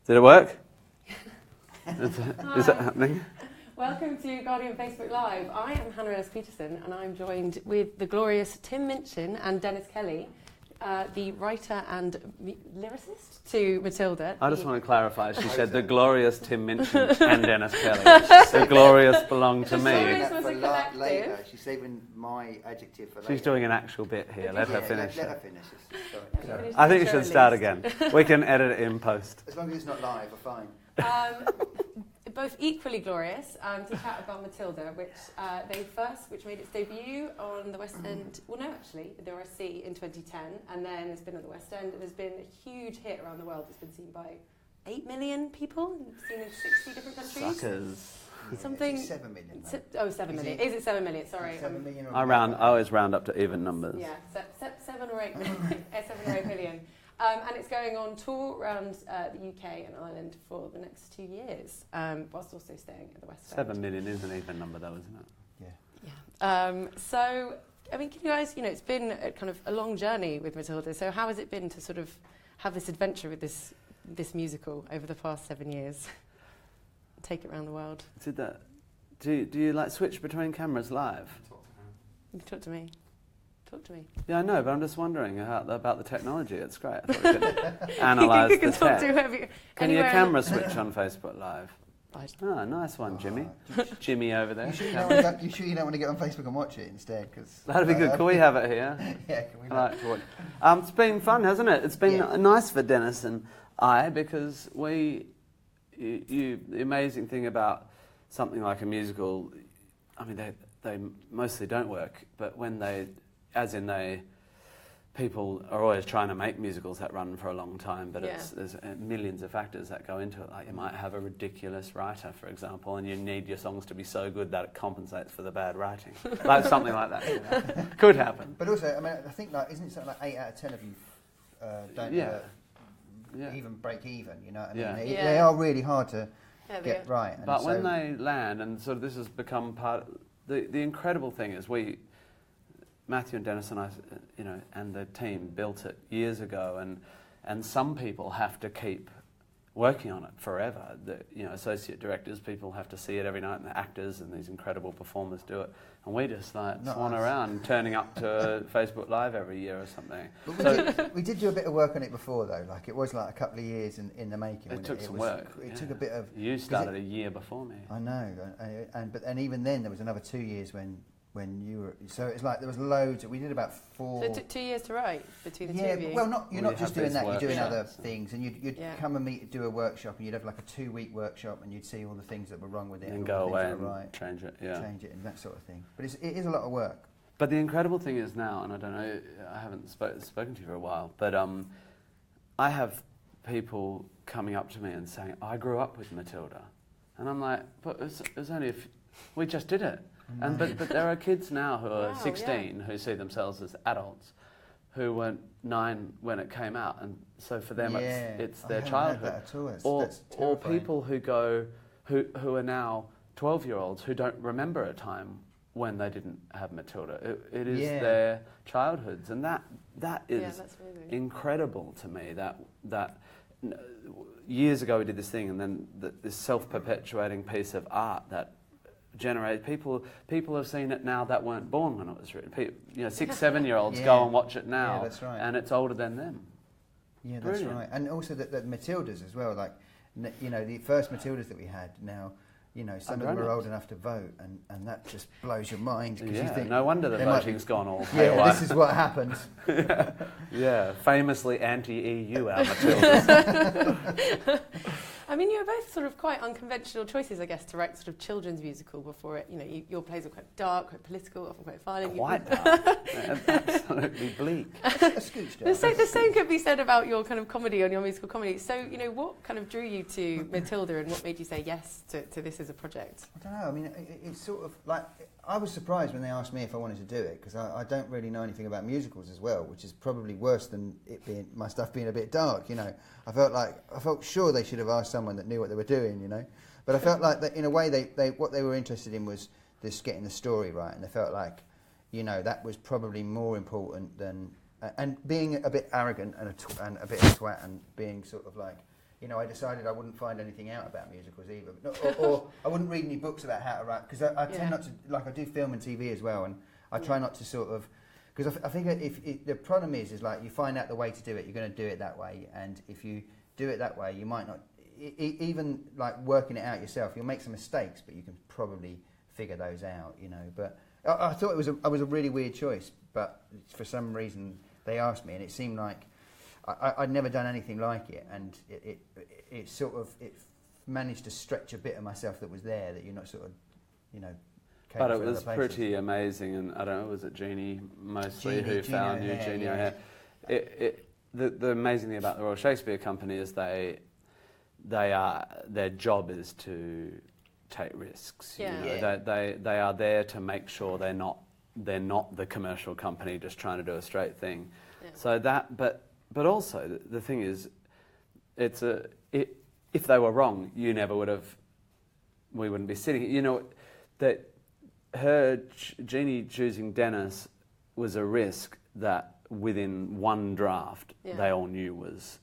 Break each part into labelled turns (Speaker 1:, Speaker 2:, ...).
Speaker 1: Did it work? Is that happening?
Speaker 2: Welcome to Guardian Facebook Live. I am Hannah Ellis-Petersen and I'm joined with the glorious Tim Minchin and Dennis Kelly, the writer and lyricist to Matilda.
Speaker 1: I just want to clarify, she said the glorious Tim Minchin and Dennis Kelly. The glorious belong to me.
Speaker 3: Later. She's saving my adjective for later.
Speaker 1: She's doing an actual bit here. Let her finish.
Speaker 3: Let her finish.
Speaker 1: Sorry. I think you should start again. We can edit it in post.
Speaker 3: As long as it's not live, we're fine.
Speaker 2: Both equally glorious to chat about Matilda, which made its debut on the West End. Well, no, actually, the RSC in 2010, and then it's been at the West End, and has been a huge hit around the world. It's been seen by 8 million people, seen in 60 different countries.
Speaker 1: Suckers.
Speaker 2: Something.
Speaker 3: It's 7 million.
Speaker 2: Oh, 7 million. Is it 7 million? Sorry.
Speaker 3: 7 million.
Speaker 1: I always round up to even numbers.
Speaker 2: Yeah, 7 or 8 million. 7 or 8 million. And it's going on tour around the UK and Ireland for the next 2 years, whilst also staying at the West End.
Speaker 1: 7 million is an even number, though, isn't it?
Speaker 2: Yeah. So, I mean, can you guys, it's been a kind of a long journey with Matilda. So, how has it been to sort of have this adventure with this musical over the past 7 years? Take it around the world.
Speaker 1: Do you like switch between cameras live?
Speaker 2: You talk to me. Talk to me.
Speaker 1: Yeah, I know, but I'm just wondering about the technology. It's great. I thought we could analyse the tech. Can your camera switch on Facebook Live? Oh, nice one, Jimmy. Jimmy over there.
Speaker 3: You sure you don't want to get on Facebook and watch it instead?
Speaker 1: That'd be good. Can we have it here?
Speaker 3: Yeah, can we?
Speaker 1: Like to watch. It's been fun, hasn't it? It's been nice for Dennis and I because the amazing thing about something like a musical, I mean, they mostly don't work, but when people are always trying to make musicals that run for a long time, but there's millions of factors that go into it. Like you might have a ridiculous writer, for example, and you need your songs to be so good that it compensates for the bad writing. Like something like that. Could happen.
Speaker 3: But also, I mean, I think isn't it something like 8 out of 10 of you don't even break even? You know what I mean? They are really hard to get right. And
Speaker 1: but when they land, and sort of this has become part. The incredible thing is Matthew and Dennis and I, and the team built it years ago, and some people have to keep working on it forever. Associate directors, people have to see it every night, and the actors and these incredible performers do it. And we just swan around, turning up to Facebook Live every year or something.
Speaker 3: We did do a bit of work on it before, though. Like it was like a couple of years in the making.
Speaker 1: It took some work.
Speaker 3: It took a bit of.
Speaker 1: You started a year before me.
Speaker 3: I know, and even then there was another 2 years when you were, so it's like there was loads. We did about 4.
Speaker 2: So it took 2 years to write between the two of you.
Speaker 3: Well, you're not just doing that. You're doing other things, and you'd come and do a workshop, and you'd have like a 2-week workshop, and you'd see all the things that were wrong with it,
Speaker 1: and go away and change it,
Speaker 3: and that sort of thing. But it is a lot of work.
Speaker 1: But the incredible thing is now, and I don't know, I haven't spoken to you for a while, but I have people coming up to me and saying, "I grew up with Matilda," and I'm like, "But it was only we just did it." And but there are kids now who are 16 who see themselves as adults, who were 9 when it came out, and so for them it's their childhood. Or people who are now 12-year-olds who don't remember a time when they didn't have Matilda. It is their childhoods, and that is incredible to me. That years ago we did this thing, and then this self-perpetuating piece of art that generate people have seen it now that weren't born when it was written. 6-7-year-olds go and watch it now,
Speaker 3: that's right.
Speaker 1: And it's older than them.
Speaker 3: Yeah, that's right. And also the Matildas as well. Like, the first Matildas that we had now. Some of them are old enough to vote, and that just blows your mind. Because you think,
Speaker 1: no wonder the voting's gone all haywire.
Speaker 3: This is what happens.
Speaker 1: Famously anti-EU, our Matildas.
Speaker 2: I mean, you were both sort of quite unconventional choices, I guess, to write sort of children's musical before it. Your plays were quite dark, quite political, often quite violent.
Speaker 1: Quite dark. Absolutely bleak.
Speaker 2: The same could be said about your kind of comedy on your musical comedy. So, what kind of drew you to Matilda, and what made you say yes to this as a project?
Speaker 3: I don't know. I mean, it's sort of like, I was surprised when they asked me if I wanted to do it, because I don't really know anything about musicals as well, which is probably worse than my stuff being a bit dark. I felt sure they should have asked someone that knew what they were doing, But I felt like that in a way what they were interested in was just getting the story right, and they felt like, that was probably more important than and being a bit arrogant and a bit of a twat, and being sort of like, I decided I wouldn't find anything out about musicals either, or I wouldn't read any books about how to write, because I tend not to, like, I do film and TV as well, and I try not to sort of, because I think if the problem is like, you find out the way to do it, you're going to do it that way, and if you do it that way, you might not, even like working it out yourself, you'll make some mistakes, but you can probably figure those out, but I thought it was a really weird choice, but for some reason they asked me, and it seemed like I'd never done anything like it, and it sort of managed to stretch a bit of myself that was there, that you're not sort of,
Speaker 1: But it was pretty amazing, and I don't know, was it Jeannie mostly who found you, Jeannie O'Hare? The amazing thing about the Royal Shakespeare Company is their job is to take risks. They are there to make sure they're not the commercial company just trying to do a straight thing. Yeah. So that, but also the thing is, if they were wrong, we wouldn't be sitting. That Jeannie choosing Dennis was a risk that within one draft they all knew was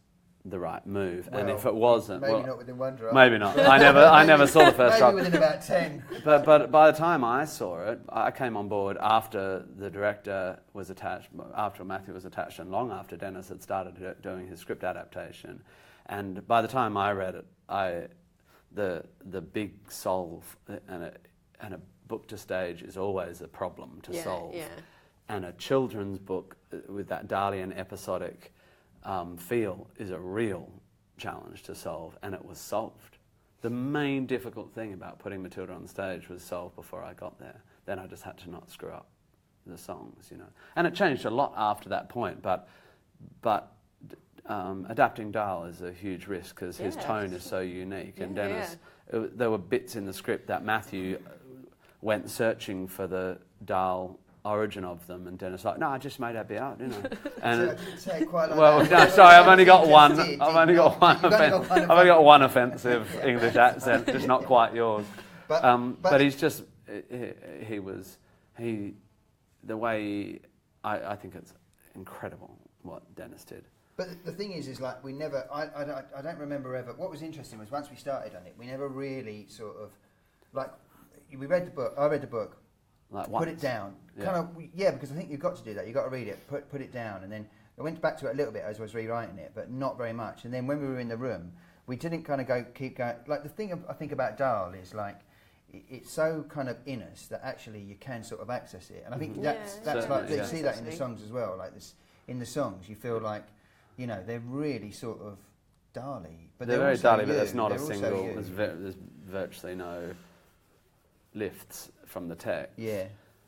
Speaker 1: the right move, and if it wasn't,
Speaker 3: not within one draft.
Speaker 1: Maybe not. I never saw the first draft.
Speaker 3: Maybe within about 10.
Speaker 1: But by the time I saw it, I came on board after the director was attached, after Matthew was attached, and long after Dennis had started doing his script adaptation. And by the time I read it, the big solve and a book to stage is always a problem to solve. Yeah. And a children's book with that Dalian episodic feel is a real challenge to solve, and it was solved. The main difficult thing about putting Matilda on stage was solved before I got there. Then I just had to not screw up the songs, And it changed a lot after that point, but adapting Dahl is a huge risk because his tone is so unique. And Dennis, there were bits in the script that Matthew went searching for the Dahl origin of them, and Dennis no, I just made that bit out, didn't I? And
Speaker 3: I didn't say it quite like
Speaker 1: well,
Speaker 3: that.
Speaker 1: no, sorry, I've only got one. I've only got one offensive English accent, just not quite yours. But he's just the way I think it's incredible what Dennis did.
Speaker 3: But the thing is like we never. I don't remember ever. What was interesting was once we started on it, we never really sort of like we read the book. I read the book.
Speaker 1: Like
Speaker 3: put it down. Because I think you've got to do that. You've got to read it, put it down, and then I went back to it a little bit as I was rewriting it, but not very much. And then when we were in the room, we didn't kind of keep going. Like the thing I think about Dahl is like it's so kind of in us that actually you can sort of access it. And I think that's like you see that in the songs as well. Like this in the songs, you feel like they're really sort of Dahl-y, but
Speaker 1: they're very Dahl-y, but there's not a single. There's virtually no lifts from the text. Yeah.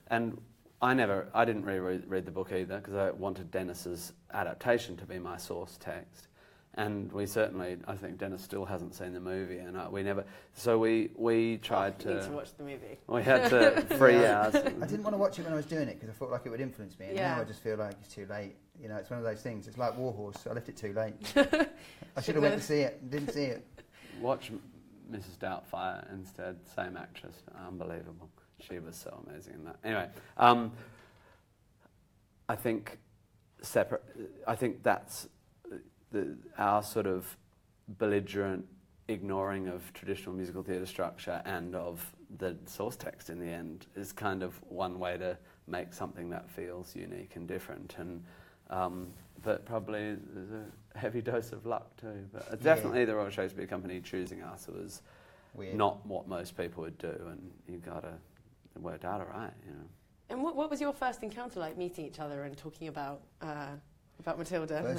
Speaker 1: And I didn't really read the book either because I wanted Dennis's adaptation to be my source text. And we certainly, I think Dennis still hasn't seen the movie, and we never. So we tried to.
Speaker 2: You need to watch the movie.
Speaker 1: We had to 3 hours.
Speaker 3: I didn't want to watch it when I was doing it because I felt like it would influence me, and now I just feel like it's too late. It's one of those things. It's like Warhorse. I left it too late. I should have went to see it. Didn't see it.
Speaker 1: Watch Mrs. Doubtfire instead. Same actress. Unbelievable. She was so amazing in that. Anyway, I think that's our sort of belligerent ignoring of traditional musical theatre structure and of the source text in the end is kind of one way to make something that feels unique and different. And but probably there's a heavy dose of luck too. But definitely the Royal Shakespeare Company choosing us was not what most people would do, and you gotta. It worked out all right,
Speaker 2: And what was your first encounter like, meeting each other and talking about Matilda?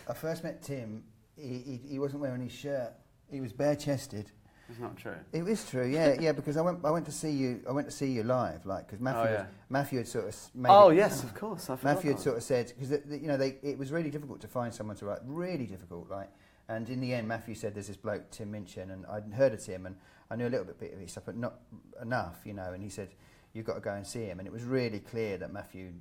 Speaker 3: I first met Tim. He wasn't wearing his shirt. He was bare-chested.
Speaker 1: It's not true.
Speaker 3: It is true, yeah, because I went to see you. I went to see you live, like because Matthew had sort of made.
Speaker 1: Oh yes, of course.
Speaker 3: Matthew had sort of said because it was really difficult to find someone to write. Really difficult, like. And in the end, Matthew said, "There's this bloke, Tim Minchin," and I'd heard of Tim, and I knew a little bit of his stuff, but not enough, And he said, "You've got to go and see him." And it was really clear that Matthew,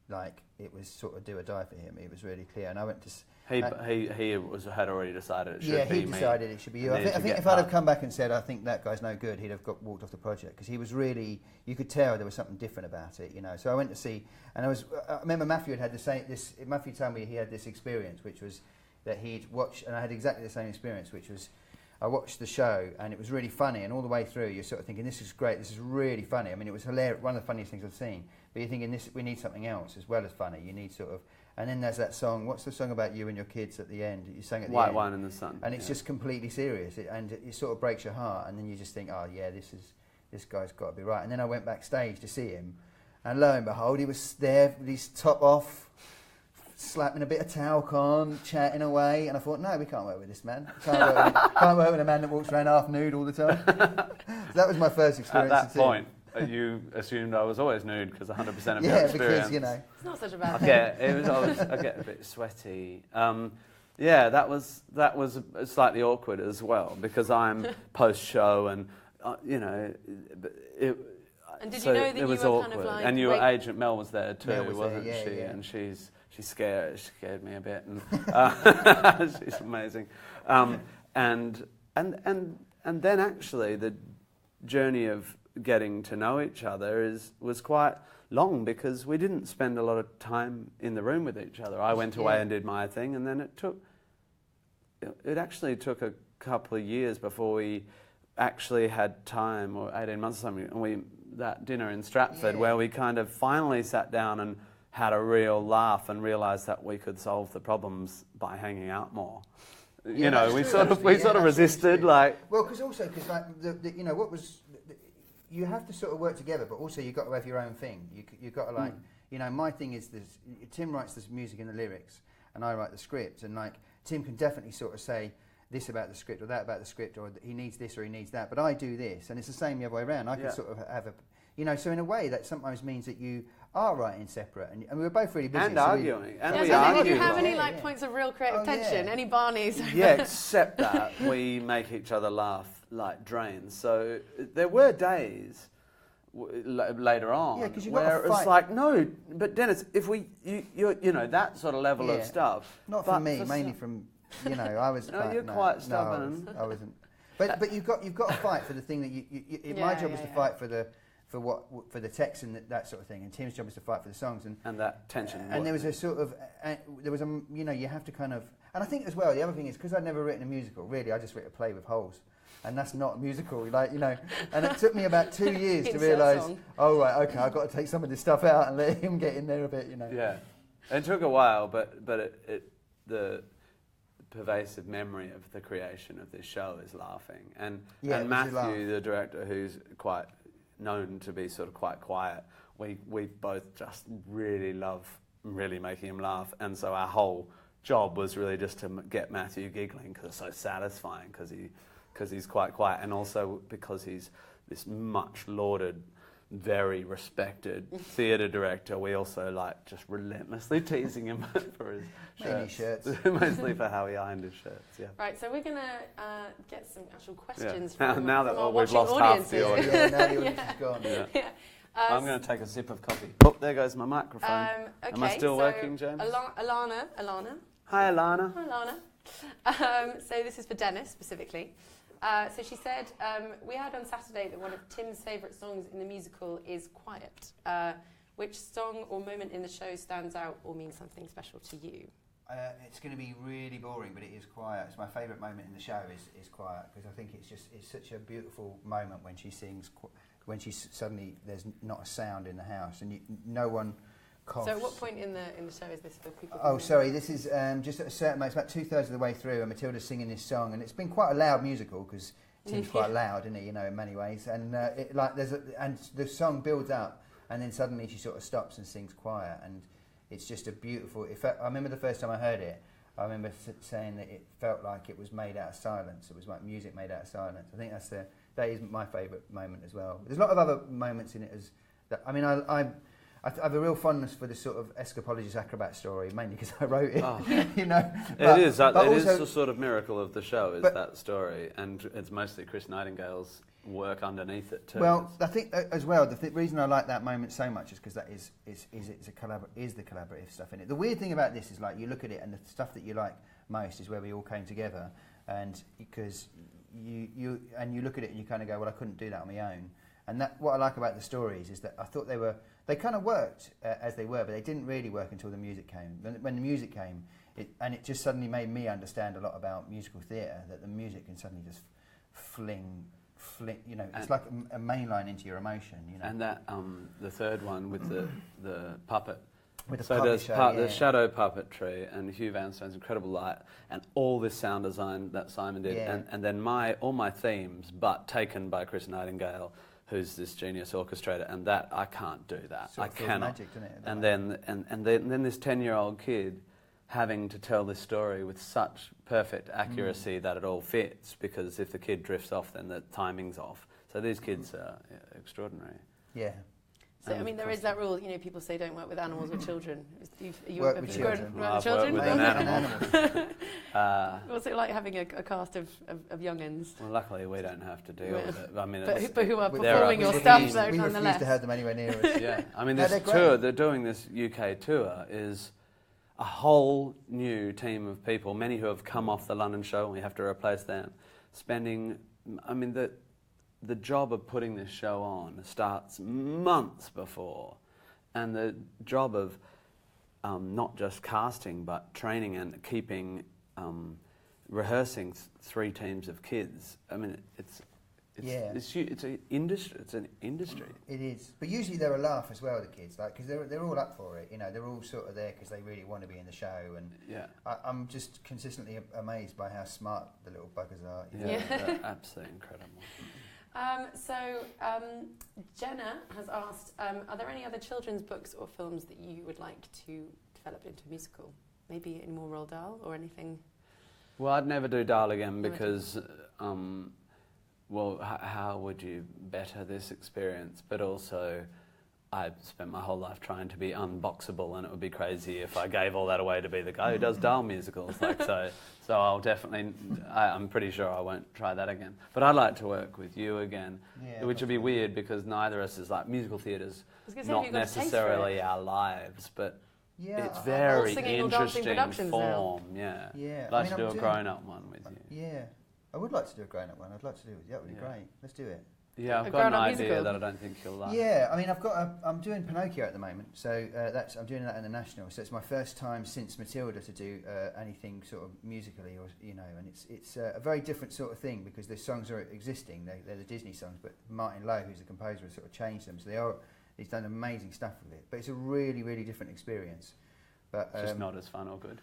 Speaker 3: like, it was sort of do or die for him. It was really clear, and I went to.
Speaker 1: He had already decided it should be me.
Speaker 3: Yeah, he decided it should be you. I think if I'd have come back and said, "I think that guy's no good," he'd have walked off the project because he was really. You could tell there was something different about it, So I went to see, and I remember Matthew had the same. Matthew told me he had this experience, which was. that he'd watched, and I had exactly the same experience, which was I watched the show and it was really funny, and all the way through you're sort of thinking, this is great, this is really funny. I mean, it was hilarious, one of the funniest things I've seen. But you're thinking, we need something else as well as funny. You need sort of, and then there's that song. What's the song about you and your kids at the end? You sang at the
Speaker 1: White
Speaker 3: end.
Speaker 1: Wine in the Sun.
Speaker 3: And it's just completely serious, and it sort of breaks your heart. And then you just think, oh yeah, this guy's got to be right. And then I went backstage to see him, and lo and behold, he was there with his top off, slapping a bit of talc on, chatting away, and I thought, no, we can't work with this man. Can't work with a man that walks around half nude all the time. So that was my first experience.
Speaker 1: At that point, you assumed I was always nude because 100% of your experience.
Speaker 3: Because
Speaker 2: it's not such a bad thing.
Speaker 1: I get a bit sweaty. That was slightly awkward as well because I'm post show and
Speaker 2: And did
Speaker 1: so
Speaker 2: you know that
Speaker 1: it
Speaker 2: you
Speaker 1: was
Speaker 2: were
Speaker 1: awkward.
Speaker 2: kind of like...
Speaker 1: And your agent Mel was there too,
Speaker 3: Mel was
Speaker 1: wasn't
Speaker 3: there,
Speaker 1: she?
Speaker 3: yeah.
Speaker 1: And she scared me a bit, and she's amazing. And then actually the journey of getting to know each other was quite long because we didn't spend a lot of time in the room with each other. I went away and did my thing, and then it actually took a couple of years before we actually had time, or 18 months or something, and that dinner in Stratford where we kind of finally sat down and had a real laugh and realised that we could solve the problems by hanging out more. We sort of resisted, like...
Speaker 3: Well, because you have to sort of work together, but also you've got to have your own thing. You've got to my thing is this, Tim writes this music and the lyrics, and I write the script, and like, Tim can definitely sort of say this about the script or that about the script, or he needs this or he needs that, but I do this, and it's the same the other way around. I can sort of have so in a way that sometimes means that you are writing separate, and we were both really busy.
Speaker 1: And arguing.
Speaker 2: Did you have any points of real creative tension? Any Barneys?
Speaker 1: Yeah, except that we make each other laugh like drains. So there were days later on where it's like, no, but Dennis, if that sort of level of stuff.
Speaker 3: Not from me, mainly from, I was...
Speaker 1: No, you're quite stubborn.
Speaker 3: No, I wasn't. But you've got to fight for the thing that my job is to fight for the text and that sort of thing, and Tim's job is to fight for the songs and
Speaker 1: that tension.
Speaker 3: And there was a sort of you have to kind of, and I think as well the other thing is because I'd never written a musical. Really, I just wrote a play with holes, and that's not a musical, And it took me about 2 years to realise, oh right, okay, I've got to take some of this stuff out and let him get in there a bit,
Speaker 1: Yeah, it took a while, but the pervasive memory of the creation of this show is laughing, and Matthew, the director, who's quite known to be sort of quite quiet, we both just really love really making him laugh, and so our whole job was really just to get Matthew giggling because it's so satisfying because he's quite quiet, and also because he's this much lauded, very respected theatre director. We also like just relentlessly teasing him for his shirts. Mostly for how he ironed his shirts, yeah.
Speaker 2: Right, so we're going to get some actual questions from
Speaker 1: now that
Speaker 2: our
Speaker 1: we've lost
Speaker 2: audiences.
Speaker 1: half the audience.
Speaker 3: Yeah, now the audience is gone.
Speaker 2: Yeah.
Speaker 1: I'm going to take a sip of coffee. Oh, there goes my microphone.
Speaker 2: Okay,
Speaker 1: Am I still working, James?
Speaker 2: Alana.
Speaker 1: Hi, Alana.
Speaker 2: Hi, Alana. So this is for Dennis specifically. So she said, we heard on Saturday that one of Tim's favourite songs in the musical is Quiet. Which song or moment in the show stands out or means something special to you?
Speaker 3: It's going to be really boring, but it is Quiet. It's my favourite moment in the show is Quiet, because I think it's such a beautiful moment when she sings, when she suddenly, there's not a sound in the house and no one coughs.
Speaker 2: So at what point in the show is this for people?
Speaker 3: Oh, sorry, this is just at a certain moment, it's about 2/3 of the way through, and Matilda's singing this song, and it's been quite a loud musical, because Tim's quite loud, isn't he, in many ways, and and the song builds up, and then suddenly she sort of stops and sings Quiet, and it's just a beautiful... I remember the first time I heard it, I remember saying that it felt like it was made out of silence. It was like music made out of silence. I think that is my favourite moment as well. There's a lot of other moments in it as that. I mean, I have a real fondness for this sort of escapologist acrobat story, mainly because I wrote it. Oh.
Speaker 1: It is the sort of miracle of the show, is that story, and it's mostly Chris Nightingale's work underneath it too.
Speaker 3: Well, I think as well the reason I like that moment so much is because that is the collaborative stuff in it. The weird thing about this is, like, you look at it and the stuff that you like most is where we all came together, and because you look at it and you kind of go, well, I couldn't do that on my own. And that what I like about the stories is that I thought they kind of worked as they were, but they didn't really work until the music came. When the music came, it just suddenly made me understand a lot about musical theatre, that the music can suddenly just fling, you know, it's like a main line into your emotion, you know.
Speaker 1: And that the third one with the puppet.
Speaker 3: With the
Speaker 1: so
Speaker 3: puppet
Speaker 1: there's
Speaker 3: show,
Speaker 1: the shadow puppetry and Hugh Vanstone's incredible light and all this sound design that Simon did, and then all my themes, but taken by Chris Nightingale, who's this genius orchestrator, and that I can't do that. I cannot.
Speaker 3: Magic, doesn't it?
Speaker 1: And then this 10-year-old kid having to tell this story with such perfect accuracy that it all fits, because if the kid drifts off, then the timing's off. So these kids are extraordinary.
Speaker 3: Yeah.
Speaker 2: So, I mean, there is that rule, you know, people say don't work with animals or children.
Speaker 3: Work with children.
Speaker 1: Well, I've worked with an animal.
Speaker 2: What's it like having a cast of young'uns?
Speaker 1: Well, luckily we don't have to deal with it. I mean,
Speaker 2: but who are performing your stuff, though,
Speaker 3: we
Speaker 2: nonetheless.
Speaker 3: refuse to have them anywhere near us.
Speaker 1: Yeah, I mean,
Speaker 3: No,
Speaker 1: this
Speaker 3: they're
Speaker 1: tour,
Speaker 3: great.
Speaker 1: they're doing this UK tour, is a whole new team of people, many who have come off the London show, and we have to replace them, spending, I mean, the job of putting this show on starts months before, and the job of not just casting but training and keeping rehearsing 3 teams of kids. I mean, it's an industry. It's an industry.
Speaker 3: It is, but usually they're a laugh as well. The kids, like, because they're all up for it. You know, they're all sort of there because they really want to be in the show. And I'm just consistently amazed by how smart the little buggers are.
Speaker 1: They're absolutely incredible.
Speaker 2: Jenna has asked, are there any other children's books or films that you would like to develop into a musical? Maybe in more Roald Dahl or anything?
Speaker 1: Well, I'd never do Dahl again because, how would you better this experience? But also, I've spent my whole life trying to be unboxable, and it would be crazy if I gave all that away to be the guy who does Dahl musicals. So I'll definitely, I'm pretty sure I won't try that again. But I'd like to work with you again, which would be weird because neither of us is like, musical theatre's not necessarily our lives, but it's very interesting form. I'd like to do a grown-up one with you.
Speaker 3: Yeah, I would like to do a grown-up one. I'd like to do it. That would be great. Let's do it.
Speaker 1: Yeah, I've got an idea that I don't think you'll like.
Speaker 3: Yeah, I mean, I'm doing Pinocchio at the moment, so I'm doing that in the National. So it's my first time since Matilda to do anything sort of musically, or you know, and it's a very different sort of thing because the songs are existing. They're the Disney songs, but Martin Lowe, who's the composer, has sort of changed them. So he's done amazing stuff with it. But it's a really, really different experience. But
Speaker 1: just not as fun or good.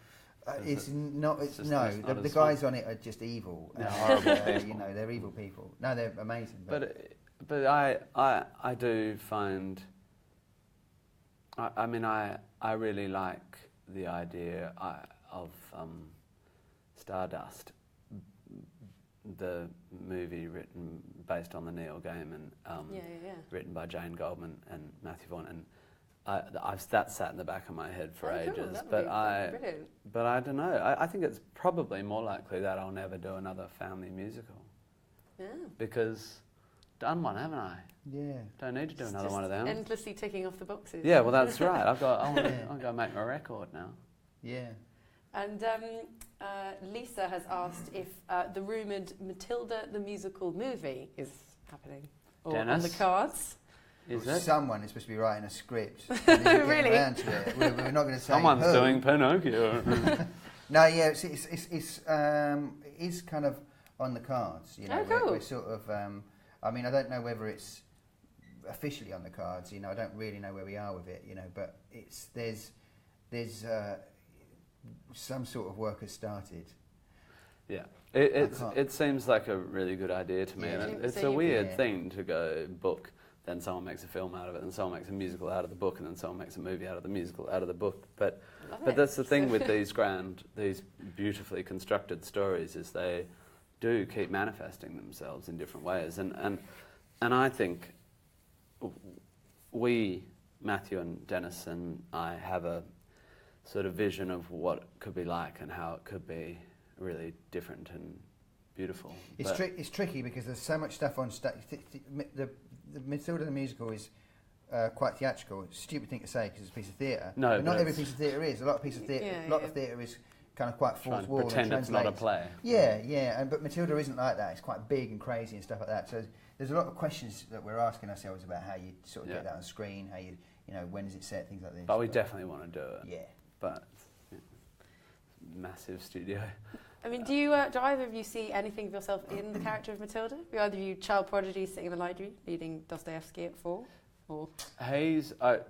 Speaker 3: It's not. It's no.
Speaker 1: not
Speaker 3: The guys on it are just evil.
Speaker 1: They're horrible.
Speaker 3: You know, they're evil people. No, they're amazing.
Speaker 1: But I do find. I really like the idea of Stardust, the movie written based on the Neil Gaiman, written by Jane Goldman and Matthew Vaughn, and that sat in the back of my head for ages.
Speaker 2: Cool. But
Speaker 1: I don't know. I think it's probably more likely that I'll never do another family musical.
Speaker 2: Yeah.
Speaker 1: Because done one, haven't I?
Speaker 3: Yeah.
Speaker 1: Don't need to do another one of them.
Speaker 2: Endlessly ticking off the boxes.
Speaker 1: Yeah, well that's right. I've got to make my record now.
Speaker 3: Yeah.
Speaker 2: And Lisa has asked if the rumoured Matilda the musical movie is happening or on the cards.
Speaker 3: Someone is supposed to be writing a script. Really? Around to it. We're not going to say
Speaker 1: someone's doing Pinocchio.
Speaker 3: No, yeah, it's kind of on the cards. You know,
Speaker 2: cool.
Speaker 3: We're sort of. I mean, I don't know whether it's officially on the cards. You know, I don't really know where we are with it. You know, but there's some sort of work has started.
Speaker 1: Yeah, it seems like a really good idea to me.
Speaker 3: Yeah.
Speaker 1: And it's a weird thing to go book. Then someone makes a film out of it, and someone makes a musical out of the book, and then someone makes a movie out of the musical out of the book. But that's the thing with these beautifully constructed stories, is they do keep manifesting themselves in different ways. And I think we, Matthew and Dennis and I, have a sort of vision of what it could be like and how it could be really different and beautiful.
Speaker 3: It's tricky because there's so much stuff on stage. The Matilda the musical is quite theatrical. It's a stupid thing to say because it's a piece of theatre.
Speaker 1: No,
Speaker 3: but not every piece of theatre is. A lot of theatre is kind of quite fourth wall.
Speaker 1: Pretend it's not a play.
Speaker 3: Yeah. But Matilda isn't like that. It's quite big and crazy and stuff like that. So there's a lot of questions that we're asking ourselves about how you sort of get that on screen, how you know, when is it set, things like this.
Speaker 1: But we definitely want to do it.
Speaker 3: Yeah.
Speaker 1: But massive studio.
Speaker 2: I mean, do either of you see anything of yourself in the character of Matilda? Do either of you child prodigies sitting in the library reading Dostoevsky at 4? Or
Speaker 1: He's
Speaker 3: No.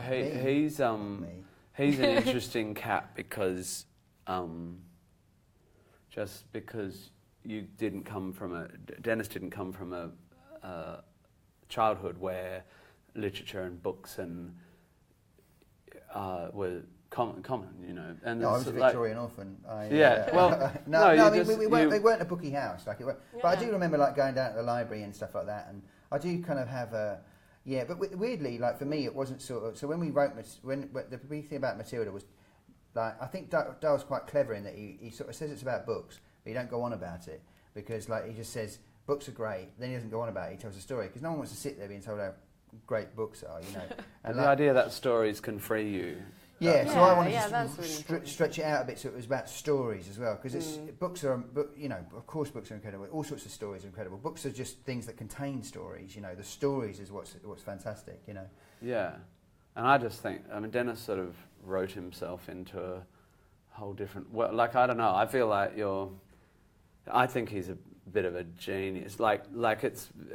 Speaker 1: he's
Speaker 3: Me.
Speaker 1: he's an interesting cat because just because Dennis didn't come from a childhood where literature and books and were common, you know. And
Speaker 3: no, I was a Victorian orphan.
Speaker 1: Well,
Speaker 3: we weren't a booky house, like it were,
Speaker 2: Yeah.
Speaker 3: but I do remember like going down to the library and stuff like that, and I do kind of have a but weirdly, like for me, it wasn't sort of. So when we wrote, when the big thing about Matilda was, like I think Dale's quite clever in that he sort of says it's about books, but he don't go on about it because like he just says books are great, then he doesn't go on about it. He tells a story because no one wants to sit there being told how great books are, you know. And
Speaker 1: the idea that stories can free you.
Speaker 3: So I wanted
Speaker 2: that's
Speaker 3: to
Speaker 2: really
Speaker 3: stretch it out a bit so it was about stories as well because books are, you know, of course books are incredible. All sorts of stories are incredible. Books are just things that contain stories. You know, the stories is what's fantastic. You know.
Speaker 1: Yeah, and I just think Dennis sort of wrote himself into a whole different. Well, like I don't know. I feel like I think he's a bit of a genius.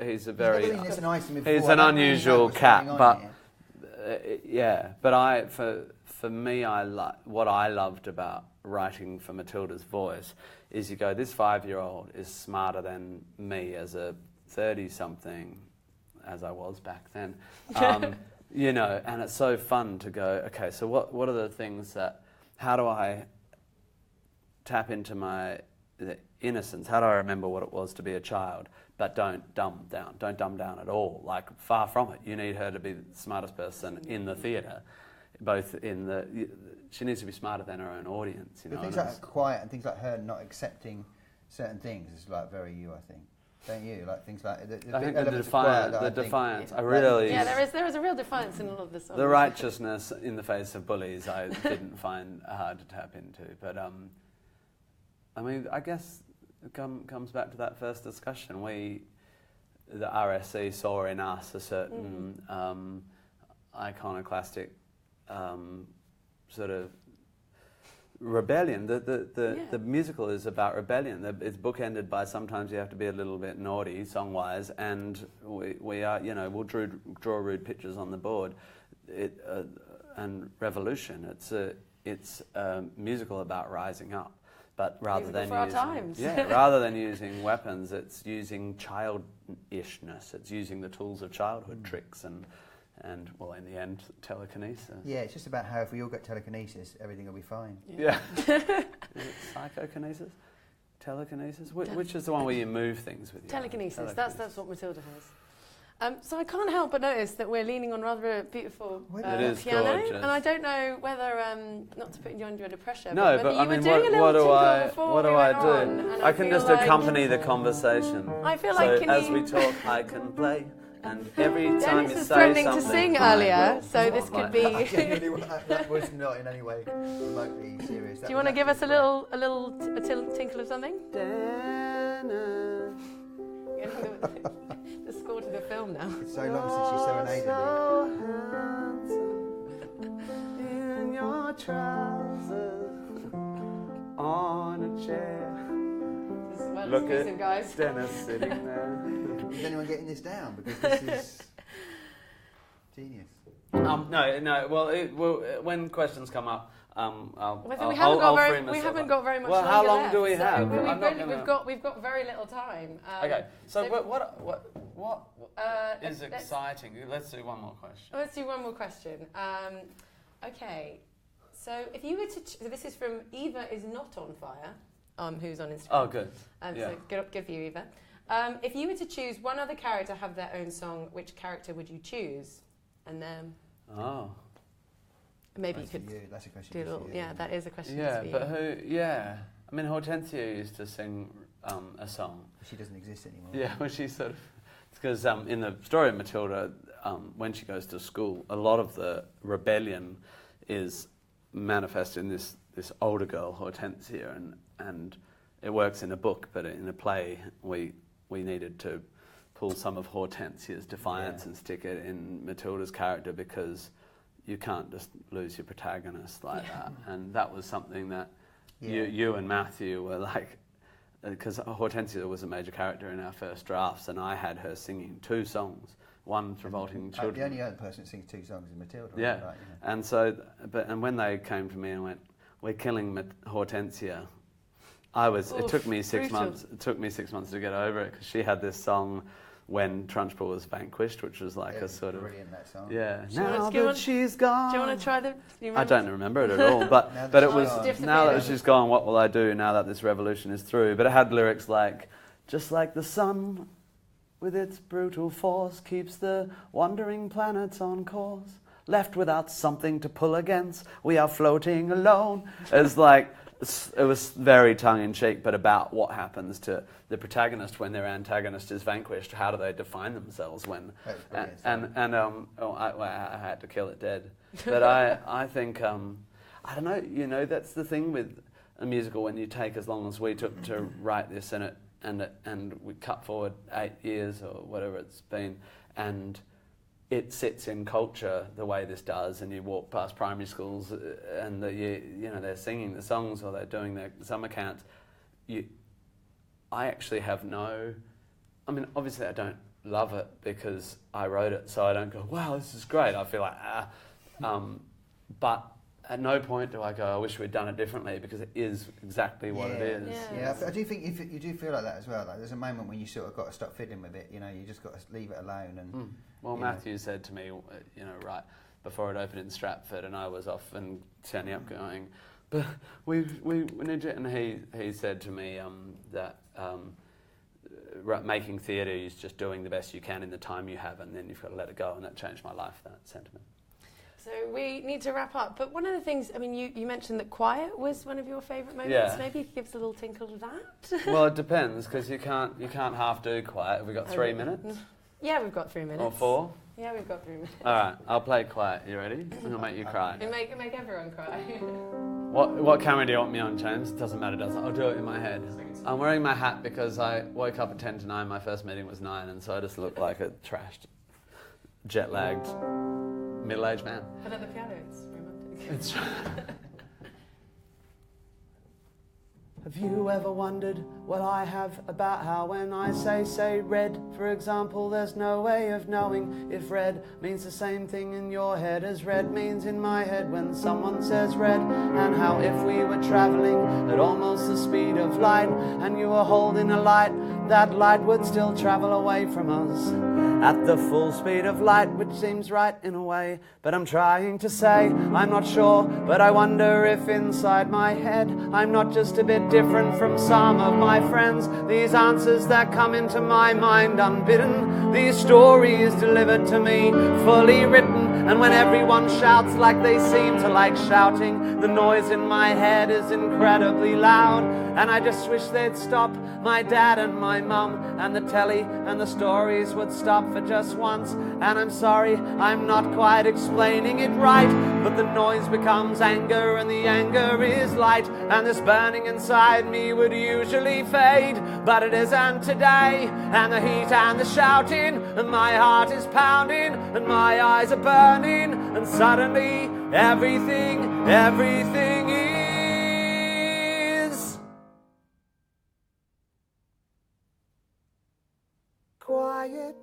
Speaker 1: He's a very. He's an unusual cat, but. But for me, what I loved about writing for Matilda's voice is you go, this 5-year-old is smarter than me as a 30-something, as I was back then, you know, and it's so fun to go, okay, so what are the things how do I tap into my innocence? How do I remember what it was to be a child? But don't dumb down at all. Like, far from it. You need her to be the smartest person in the theatre. She needs to be smarter than her own audience. You know,
Speaker 3: things like quiet and things like her not accepting certain things is like very you, I think. Don't you? Like things like
Speaker 1: the defiance. I really.
Speaker 2: Yeah, there is a real defiance in all of this.
Speaker 1: The righteousness in the face of bullies, I didn't find hard to tap into. But I guess. It comes back to that first discussion. The RSC saw in us a certain iconoclastic sort of rebellion. The musical is about rebellion. It's bookended by sometimes you have to be a little bit naughty song-wise, and we are, you know, we'll draw rude pictures on the board. And revolution. It's a musical about rising up. But rather than using weapons, it's using childishness. It's using the tools of childhood, tricks and well, in the end, telekinesis.
Speaker 3: Yeah, it's just about how if we all get telekinesis, everything will be fine.
Speaker 1: Yeah. Is it psychokinesis? Telekinesis? Which is the one where you move things with your
Speaker 2: telekinesis. That's what Matilda has. So I can't help but notice that we're leaning on rather a beautiful piano,
Speaker 1: gorgeous.
Speaker 2: and I don't know whether, not to put you under pressure,
Speaker 1: no,
Speaker 2: but
Speaker 1: I mean, what do I do? I can just accompany the conversation.
Speaker 2: I feel
Speaker 1: so
Speaker 2: like
Speaker 1: as we talk, I can play, and every time
Speaker 2: Dennis
Speaker 1: you
Speaker 2: was
Speaker 1: say
Speaker 2: threatening
Speaker 1: something,
Speaker 2: to sing earlier, so this could be.
Speaker 3: That was not in any way remotely serious.
Speaker 2: Do you want to give us a tinkle of something? The score to the film now.
Speaker 3: It's so long since you serenaded me.
Speaker 1: In your trousers, on a chair.
Speaker 2: This is well
Speaker 1: Look
Speaker 2: exclusive,
Speaker 1: at
Speaker 2: guys.
Speaker 1: Dennis sitting there.
Speaker 3: Is anyone getting this down? Because this is genius.
Speaker 1: No. Well, when questions come up,
Speaker 2: we haven't got very much.
Speaker 1: Well, how long
Speaker 2: left,
Speaker 1: do we have?
Speaker 2: We've got very little time.
Speaker 1: Okay. So what is exciting? Let's do one more question.
Speaker 2: Let's do one more question. Okay. So if you were to, so this is from Eva is not on fire. Who's on Instagram?
Speaker 1: Oh, good.
Speaker 2: So good for you, Eva. If you were to choose one other character to have their own song, which character would you choose? And then.
Speaker 1: Oh.
Speaker 2: Maybe
Speaker 3: That's
Speaker 2: you could.
Speaker 3: That's a question.
Speaker 2: Do a little, yeah, that is a question.
Speaker 1: Yeah, but who? Yeah, I mean, Hortensia used to sing a song.
Speaker 3: She doesn't exist anymore.
Speaker 1: Yeah, well, she sort of. It's because in the story of Matilda, when she goes to school, a lot of the rebellion is manifest in this older girl, Hortensia, and it works in a book, but in a play, we needed to pull some of Hortensia's defiance and stick it in Matilda's character because you can't just lose your protagonist like that. And that was something that you and Matthew were like, because Hortensia was a major character in our first drafts, and I had her singing 2 songs. One Revolting Children.
Speaker 3: The only other person that sings 2 songs is Matilda.
Speaker 1: Yeah,
Speaker 3: right?
Speaker 1: and so, and when they came to me and went, "We're killing Hortensia," it took me 6 months. It took me 6 months to get over it, because she had this song when Trunchbull was vanquished, which was like a sort of
Speaker 3: brilliant, that song.
Speaker 1: Yeah. Now that she's gone.
Speaker 2: Do you want to try
Speaker 1: I don't remember it at all, but it was now that she's gone. What will I do now that this revolution is through? But it had lyrics like, "Just like the sun, with its brutal force, keeps the wandering planets on course. Left without something to pull against, we are floating alone." It's like, it was very tongue-in-cheek, but about what happens to the protagonist when their antagonist is vanquished. How do they define themselves when? I had to kill it dead. But I think, I don't know, you know, that's the thing with a musical when you take as long as we took to write this and we cut forward 8 years or whatever it's been, and it sits in culture the way this does, and you walk past primary schools and they're singing the songs or they're doing their summer camps. I actually have obviously I don't love it because I wrote it, so I don't go, "Wow, this is great." I feel like, but at no point do I go, "I wish we'd done it differently," because it is exactly what it is.
Speaker 3: Yeah, I do think you do feel like that as well. Like, there's a moment when you sort of got to stop fiddling with it. You know, you just got to leave it alone. And
Speaker 1: well, Matthew said to me, right before it opened in Stratford, and I was off and standing up going, "But we need to," and he said to me that making theatre is just doing the best you can in the time you have, and then you've got to let it go, and that changed my life, that sentiment.
Speaker 2: So we need to wrap up, but one of the things, you mentioned that quiet was one of your favourite moments.
Speaker 1: Yeah.
Speaker 2: Maybe you could give us a little tinkle to that.
Speaker 1: Well, it depends, because you can't half do quiet. Have we got 3 minutes?
Speaker 2: Yeah, we've got 3 minutes.
Speaker 1: Or 4?
Speaker 2: Yeah, we've got 3 minutes.
Speaker 1: All right, I'll play quiet. You ready? I'm gonna make you cry.
Speaker 2: Make everyone cry.
Speaker 1: What camera do you want me on, James? It doesn't matter, does it? I'll do it in my head. I'm wearing my hat because I woke up at 10 to 9. My first meeting was 9, and so I just look like a trashed, jet-lagged, middle-aged man.
Speaker 2: But at the piano, it's romantic.
Speaker 1: It's Have you ever wondered what I have about how when I say red, for example, there's no way of knowing if red means the same thing in your head as red means in my head when someone says red, and how if we were travelling at almost the speed of light and you were holding a light, that light would still travel away from us at the full speed of light, which seems right in a way, but I'm trying to say I'm not sure, but I wonder if inside my head I'm not just a bit different from some of my friends. These answers that come into my mind unbidden, these stories delivered to me fully written, and when everyone shouts like they seem to like shouting, the noise in my head is incredibly loud, and I just wish they'd stop, my dad and my mum and the telly and the stories would stop for just once. And I'm sorry, I'm not quite explaining it right, but the noise becomes anger and the anger is light, and this burning inside me would usually fade, but it isn't today, and the heat and the shouting, and my heart is pounding and my eyes are burning, and suddenly everything is quiet.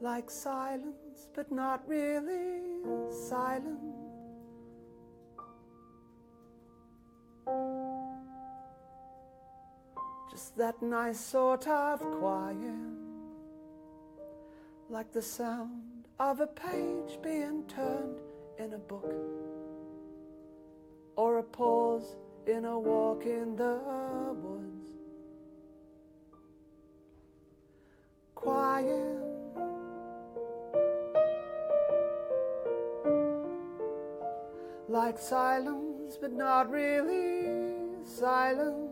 Speaker 1: Like silence, but not really silent. Just that nice sort of quiet, like the sound of a page being turned in a book, or a pause in a walk in the woods. Quiet, like silence, but not really silent.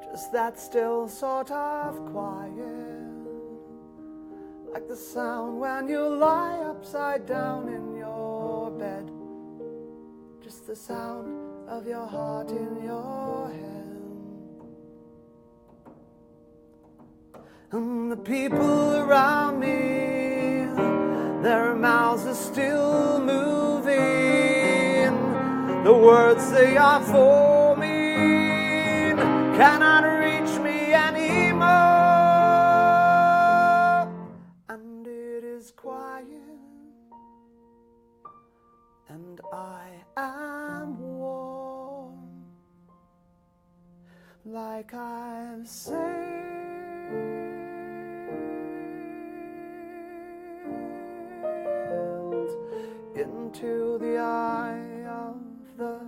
Speaker 1: Just that still sort of quiet, like the sound when you lie upside down in your bed. Just the sound of your heart in your head. And the people around me, their mouths are still moving. The words they are forming cannot reach me anymore. And it is quiet, and I am warm, like I've sailed into the eye of the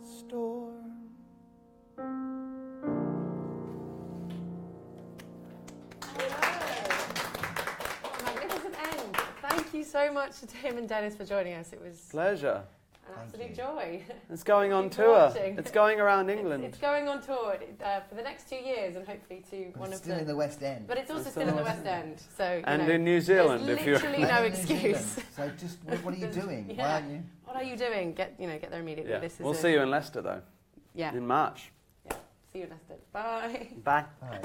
Speaker 1: storm.
Speaker 2: Magnificent end. Thank you so much to Tim and Dennis for joining us. It was
Speaker 1: Pleasure.
Speaker 2: an absolute joy.
Speaker 1: It's going on
Speaker 2: Thank you for
Speaker 1: tour.
Speaker 2: watching.
Speaker 1: It's going around England.
Speaker 2: It's going on tour for the next 2 years, and hopefully to
Speaker 3: But
Speaker 2: one
Speaker 3: it's
Speaker 2: of
Speaker 3: still in the West End.
Speaker 2: But it's also
Speaker 1: It's
Speaker 2: still
Speaker 1: still
Speaker 2: in the
Speaker 1: in
Speaker 2: West End. So
Speaker 1: And in New Zealand,
Speaker 2: there's
Speaker 1: if you're
Speaker 2: literally no
Speaker 3: And in New
Speaker 2: excuse.
Speaker 3: Zealand. So just, what are you doing?
Speaker 2: Yeah.
Speaker 3: Why aren't you?
Speaker 2: What are you doing? Get there immediately.
Speaker 1: Yeah.
Speaker 2: This is
Speaker 1: We'll see you in Leicester though.
Speaker 2: Yeah.
Speaker 1: In March.
Speaker 2: Yeah. See you in Leicester. Bye.
Speaker 1: Bye.
Speaker 3: All right.